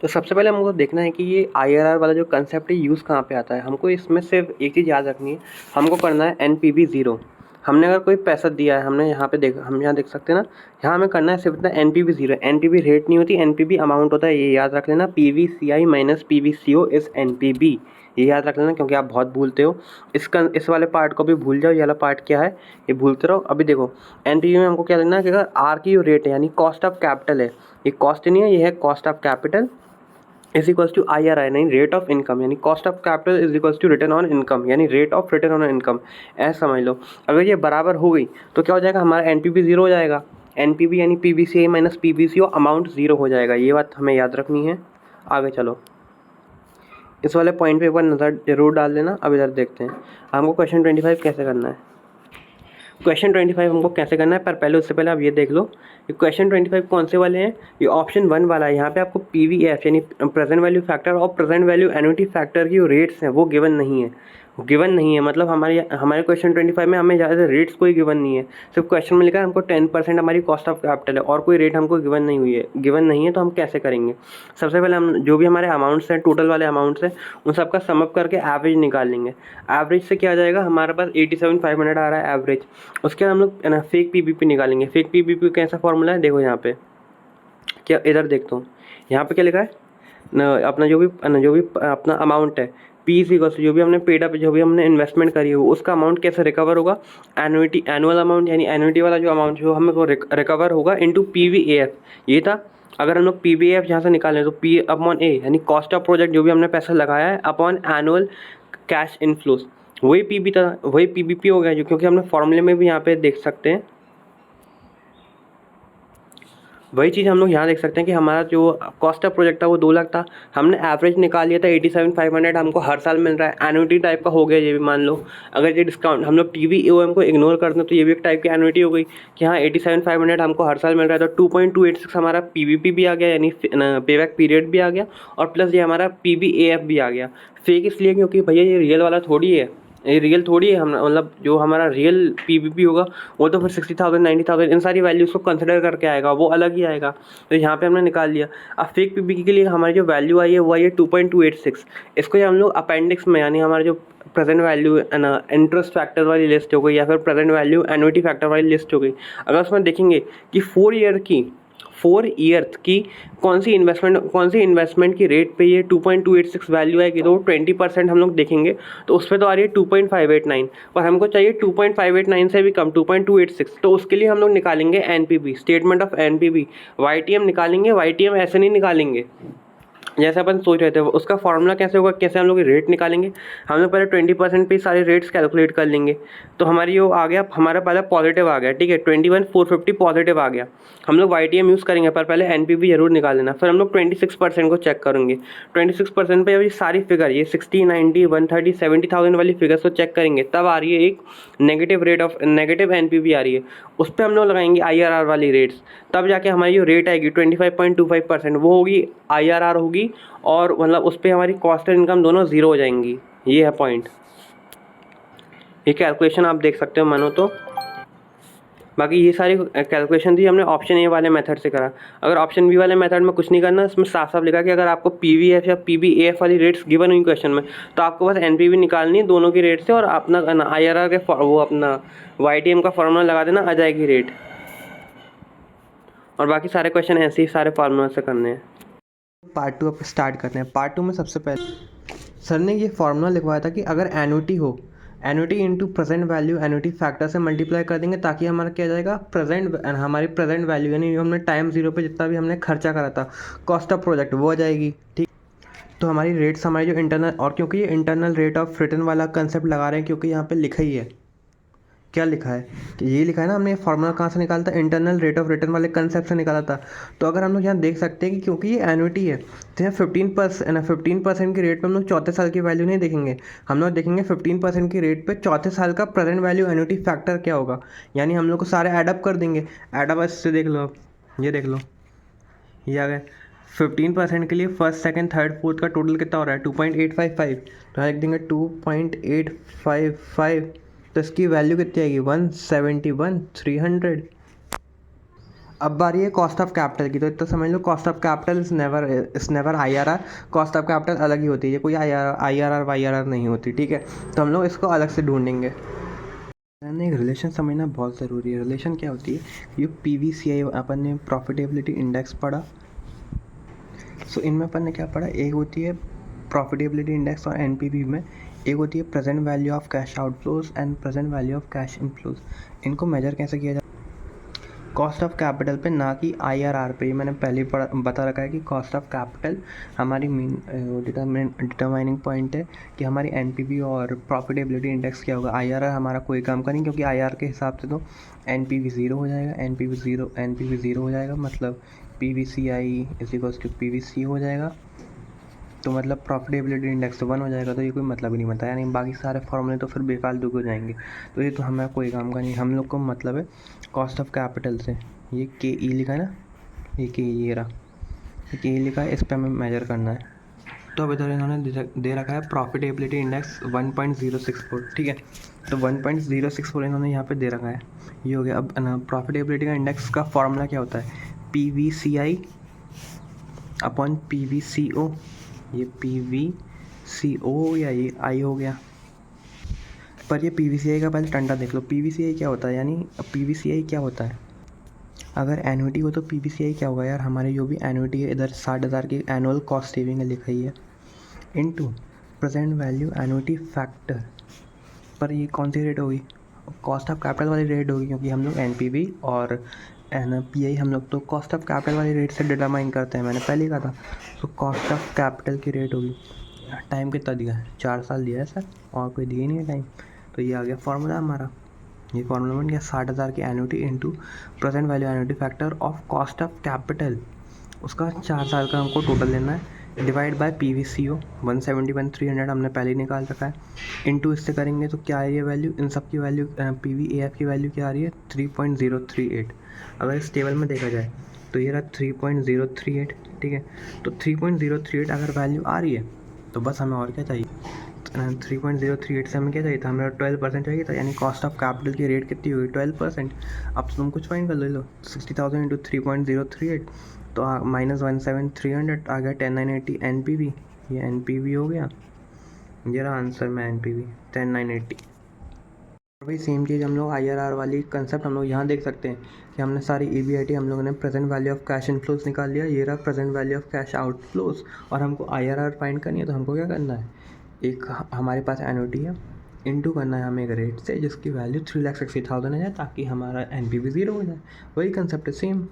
तो सबसे पहले हमको देखना है कि ये आईआरआर वाला जो कंसेप्ट है यूज़ कहाँ पे आता है। हमको इसमें सिर्फ एक चीज़ याद रखनी है, हमको करना है एनपीवी ज़ीरो। हमने अगर कोई पैसा दिया है, हमने यहाँ पे हम यहाँ देख सकते हैं ना, यहाँ हमें करना है सिर्फ इतना एनपीवी ज़ीरो। एनपीवी रेट नहीं होती, एनपीवी अमाउंट होता है, ये याद रख लेना। PVCI minus PVCO is NPV, ये याद रख लेना क्योंकि आप बहुत भूलते हो। इस वाले पार्ट को भी भूल जाओ, ये वाला पार्ट क्या है ये भूलते रहो। अभी देखो एनपीवी में हमको क्या लेना है कि अगर आर की जो रेट है यानी कॉस्ट ऑफ कैपिटल है, ये कॉस्ट नहीं है, ये है cost of capital is equals to I R I, यानी रेट ऑफ इनकम, यानी cost of capital is equals to return on income, यानी rate of return on income, ऐसा समझ लो। अगर ये बराबर हो गई तो क्या हो जाएगा, हमारा एनपीवी ज़ीरो हो जाएगा। एनपीवी यानी PVCI minus PVCO amount zero हो जाएगा, ये बात हमें याद रखनी है। आगे चलो, इस वाले पॉइंट पे एक बार नज़र जरूर डाल देना। अब इधर देखते हैं हमको क्वेश्चन 25 कैसे करना है। क्वेश्चन 25 हमको कैसे करना है, पर पहले उससे पहले आप ये देख लो कि क्वेश्चन 25 कौन से वाले हैं। ये ऑप्शन 1 वाला है। यहाँ पे आपको पीवीएफ यानी प्रेजेंट वैल्यू फैक्टर और प्रेजेंट वैल्यू एन्युटी फैक्टर की जो रेट्स हैं वो गिवन नहीं है। गिवन नहीं है मतलब हमारे क्वेश्चन 25 में हमें ज़्यादा रेट्स कोई गिवन नहीं है। सिर्फ क्वेश्चन में लिखा है हमको 10% हमारी कॉस्ट ऑफ कैपिटल है और कोई रेट हमको गिवन नहीं है। तो हम कैसे करेंगे, सबसे पहले हम जो भी हमारे अमाउंट्स हैं, टोटल वाले अमाउंट्स हैं, उन सबका समअप करके एवरेज निकाल लेंगे। एवरेज से क्या आ जाएगा, हमारे पास 87,500 आ रहा है एवरेज। उसके बाद हम लोग ना फेक पीवीपी निकालेंगे। फेक पीवीपी कैसा फॉर्मूला है देखो यहाँ पे, क्या इधर देखता हूँ, यहाँ पे क्या लिखा है अपना जो भी अपना अमाउंट है, पी सी कॉस्ट, जो भी हमने पेड अप, जो भी हमने इन्वेस्टमेंट करी हो उसका अमाउंट कैसे रिकवर होगा, एनुअल अमाउंट यानी एनुअटी वाला जो अमाउंट जो हमें को रिकवर होगा इनटू पीवीएएफ, ये था। अगर हम लोग पीवीएफ यहाँ से निकालें तो पी अपॉन ए यानी कॉस्ट ऑफ प्रोजेक्ट, जो भी हमने पैसा लगाया है, अपॉन एनुअल कैश इनफ्लोज, वही पीबी था, वही पीबीपी हो गया। जो क्योंकि हमने फॉर्मूले में भी यहाँ पे देख सकते हैं, वही चीज़ हम लोग यहाँ देख सकते हैं कि हमारा जो कॉस्ट ऑफ प्रोजेक्ट था वो 2 लाख था। हमने एवरेज निकाल लिया था 87,500, हमको हर साल मिल रहा है। एनुटी टाइप का हो गया ये भी, मान लो अगर ये डिस्काउंट हम लोग टीवीओएम को इग्नोर करते हैं तो ये भी एक टाइप की एनुटी हो गई कि हाँ 87,500 हमको हर साल मिल रहा है। तो 2.286 हमारा पीवीपी भी आ गया यानी पेबैक पीरियड भी आ गया, और प्लस ये हमारा पीबीएएफ भी आ गया। फेक इसलिए क्योंकि भैया ये रियल वाला थोड़ी है, ये रियल थोड़ी है। हम मतलब जो हमारा रियल पीवीपी होगा वो तो फिर 60,000 90,000 इन सारी वैल्यूज़ को कंसिडर करके आएगा, वो अलग ही आएगा। तो यहाँ पे हमने निकाल लिया। अब फेक पीवीपी के लिए हमारी जो वैल्यू आई है वो आई है 2.286। इसको हम लोग अपेंडिक्स में यानी हमारे जो प्रेजेंट वैल्यू इंटरेस्ट फैक्टर वाली लिस्ट हो गई या फिर प्रेजेंट वैल्यू एन्युटी फैक्टर वाली लिस्ट हो गई, अगर उसमें देखेंगे कि 4 ईयर की कौन सी इन्वेस्टमेंट की रेट पे ये 2.286 वैल्यू आएगी, तो 20% हम लोग देखेंगे तो उस पर तो आ रही है 2.589, पर हमको चाहिए 2.589 से भी कम 2.286। तो उसके लिए हम लोग निकालेंगे NPV, statement of NPV. YTM निकालेंगे, वाईटीएम ऐसे नहीं निकालेंगे जैसे अपन सोच रहे थे। उसका फॉर्मूला कैसे होगा, कैसे हम लोग रेट निकालेंगे, हम लोग पहले 20% पे सारे रेट्स कैलकुलेट कर लेंगे। तो हमारी वो आ गया, हमारा पहले पॉजिटिव आ गया, ठीक है, 21,450 पॉजिटिव आ गया। हम लोग वाईटीएम यूज़ करेंगे, पर पहले एनपीवी जरूर निकाल लेना। फिर हम लोग 26% को चेक करेंगे। 26% पे अभी सारी फिगर ये 60, 90, 130, 70,000 वाली फिगर्स को चेक करेंगे, तब आ रही है एक नेगेटिव एनपीवी आ रही है। उस पर हम लोग लगाएंगे आईआरआर वाली रेट्स, तब जाके हमारी जो रेट आएगी 25.25% वो होगी, आईआरआर होगी, और मतलब उस पर हमारी कॉस्ट एंड इनकम दोनों ज़ीरो हो जाएंगी। ये है पॉइंट। ये कैलकुलेशन आप देख सकते हो मानो तो। बाकी ये सारी कैलकुलेशन थी हमने ऑप्शन ए वाले मेथड से करा। अगर ऑप्शन बी वाले मेथड में कुछ नहीं करना, इसमें साफ साफ लिखा कि अगर आपको पीवीएफ या पीबीएफ वाली रेट्स गिवन हुई क्वेश्चन में, तो आपको बस एनपीवी निकालनी है दोनों की रेट से, और अपना आईआरआर के वो अपना वाईटीएम का फॉर्मूला लगा देना, आ जाएगी रेट। और बाकी सारे क्वेश्चन ऐसे ही सारे फार्मूला से करने हैं। पार्ट 2 अब स्टार्ट करते हैं। पार्ट 2 में सबसे पहले सर ने ये फार्मूला लिखवाया था कि अगर एन्युटी हो, annuity into present value annuity factor से मल्टीप्लाई कर देंगे, ताकि हमारा क्या जाएगा, हमारी प्रेजेंट वैल्यू यानी हमने टाइम 0 पे जितना भी हमने खर्चा करा था, कॉस्ट ऑफ प्रोजेक्ट, वो आ जाएगी। ठीक, तो हमारी रेट्स हमारी जो इंटरनल, और क्योंकि ये इंटरनल रेट ऑफ रिटर्न वाला कंसेप्ट लगा रहे हैं, क्योंकि यहाँ पे लिखा ही है, क्या लिखा है कि ये लिखा है ना, हमने फार्मूला कहाँ से निकाला था, इंटरनल रेट ऑफ रिटर्न वाले कंसेप्ट से निकाला था। तो अगर हम लोग यहाँ देख सकते हैं कि क्योंकि ये एन्युटी है, तो यहाँ 15% की रेट पे हम लोग चौथे साल की वैल्यू नहीं देखेंगे, हम लोग देखेंगे 15% की रेट पे चौथे साल का प्रेजेंट वैल्यू एन्युटी फैक्टर क्या होगा, यानी हम लोग को सारे एडअप कर देंगे। एडअप इससे देख लो, आप ये देख लो, ये आ गए 15% के लिए फर्स्ट सेकंड थर्ड फोर्थ का टोटल कितना हो रहा है, 2.855। तो यहाँ लिख देंगे 2.855, तो इसकी वैल्यू कितनी आएगी, 171,300। अब बारी है कॉस्ट ऑफ कैपिटल की। तो इतना समझ low cost of capital is never IRR। Cost of capital अलग ही होती है, ये कोई IRR YRR नहीं होती, ठीक है। तो हम लोग इसको अलग से ढूंढेंगे। एक रिलेशन समझना बहुत ज़रूरी है। रिलेशन क्या होती है? ये PVCI अपन ने प्रॉफिटेबिलिटी इंडेक्स पढ़ा। सो इनमें अपन ने क्या पढ़ा, एक होती है प्रॉफिटेबिलिटी इंडेक्स और NPV में एक होती है present value of cash outflows and present value of cash inflows. इनको मेजर कैसे किया जाए? कॉस्ट ऑफ कैपिटल पे, ना कि IRR पे। मैंने पहले बता रखा है कि कॉस्ट ऑफ कैपिटल हमारी मेन डिटरमाइनिंग पॉइंट है कि हमारी NPV और प्रॉफिटेबिलिटी इंडेक्स क्या होगा। IRR हमारा कोई काम का नहीं, क्योंकि IRR के हिसाब से तो NPV ज़ीरो हो जाएगा। NPV ज़ीरो हो जाएगा, मतलब PVCI is equals to PVC हो जाएगा। तो मतलब प्रॉफिटेबिलिटी इंडेक्स तो 1 हो जाएगा। तो ये कोई मतलब ही नहीं बनता, यानी बाकी सारे फॉर्मूले तो फिर बेफालतू हो जाएंगे। तो ये तो हमें कोई काम का नहीं। हम लोग को मतलब है कॉस्ट ऑफ कैपिटल से, ये KE लिखा है ना, ये KE ये रहा, ये KE लिखा है, इस पर हमें मेजर करना है। तो अब इधर इन्होंने दे रखा है प्रॉफिटेबिलिटी इंडेक्स 1.064, ठीक है। तो 1.064 इन्होंने यहाँ पे दे रखा है, ये हो गया। अब प्रॉफिटेबिलिटी का इंडेक्स का फॉर्मूला क्या होता है? PVCI upon PVCO। ये PVCO या ये I हो गया। पर ये PVCI का पहले टंडा देख लो। PVCI क्या होता है, यानी PVCI क्या होता है? अगर एन्युटी हो तो PVCI क्या होगा यार? हमारी जो भी एन्युटी है, इधर 60,000 की एनुअल कॉस्ट सेविंग है लिखा ही है, into present value annuity factor. पर ये कौन सी रेट होगी? कॉस्ट ऑफ कैपिटल वाली रेट होगी, क्योंकि हम लोग NPV और PI हम लोग तो कॉस्ट ऑफ कैपिटल वाली रेट से डिटरमाइन करते हैं, मैंने पहले ही कहा था। तो कॉस्ट ऑफ कैपिटल की रेट होगी। टाइम कितना दिया है? 4 साल दिया है सर, और कोई दिया ही नहीं है टाइम। तो ये आ गया फॉर्मूला हमारा। ये फॉर्मूला बन गया 60,000 की annuity into present value annuity factor of cost of capital. उसका 4 साल का हमको टोटल लेना है, डिवाइड बाय PVCO 171,300 हमने पहले ही निकाल रखा है। इंटू इससे करेंगे तो क्या आ रही है वैल्यू? इन सब की वैल्यू PVAF की वैल्यू क्या आ रही है? 3.038। अगर इस टेबल में देखा जाए तो ये रहा 3.038, ठीक है। तो 3.038 अगर वैल्यू आ रही है तो बस हमें और क्या चाहिए? 3.038 से हमें क्या चाहिए था? हमें 12% चाहिए था, यानी कॉस्ट ऑफ कैपिटल की रेट कितनी हुई? 12%। अब तुम कुछ फाइन कर लो, 60,000 इंटू 3.038, तो -17300 आ गया 10980 NPV। ये NPV हो गया, ये रहा आंसर में NPV 10980। भाई सेम चीज़ हम लोग IRR वाली कंसेप्ट हम लोग यहाँ देख सकते हैं कि हमने सारी EBIT हम लोगों ने present value of cash inflows निकाल लिया, ये रहा present value of cash outflows. और हमको IRR फाइंड करनी है, तो हमको क्या करना है? एक हमारे पास एन्युटी है, इनटू करना है हमें एक रेट से जिसकी वैल्यू 3,60,000 है, ताकि हमारा NPV ज़ीरो हो जाए। वही कंसेप्ट है, सेम।